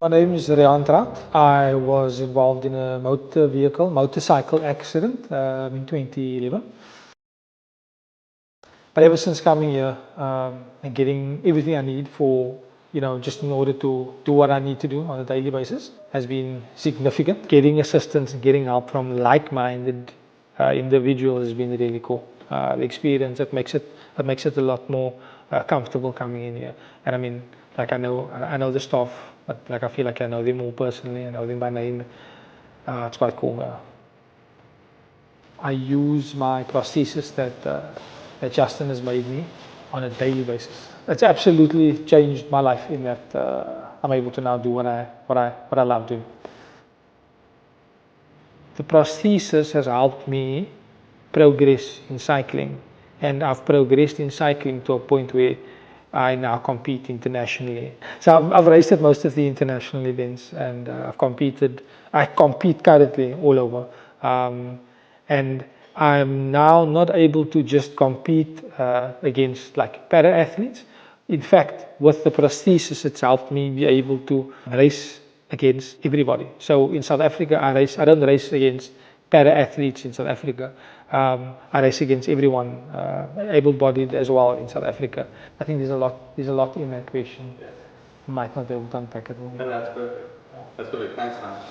My name is Rian Traut. I was involved in a motorcycle accident in 2011. But ever since coming here and getting everything I need for, just in order to do what I need to do on a daily basis has been significant. Getting assistance and getting help from like-minded individuals has been really cool. The experience, it makes it a lot more comfortable coming in here. And I mean, like I know the staff, but like I feel like I know them more personally. I know them by name. It's quite cool. I use my prosthesis that Justin has made me on a daily basis. It's absolutely changed my life in that I'm able to now do what I love doing. The prosthesis has helped me progress in cycling, and I've progressed in cycling to a point where I now compete internationally. So I've raced at most of the international events, and I've competed. I compete currently all over, and I'm now not able to just compete against like para athletes. In fact, with the prosthesis, it's helped me be able to race against everybody. So in South Africa, I don't race against para athletes in South Africa. I race against everyone, able-bodied as well in South Africa. I think there's a lot in that question. Yes. I might not be able to unpack it all. No, that's perfect. That's perfect. Thanks, man.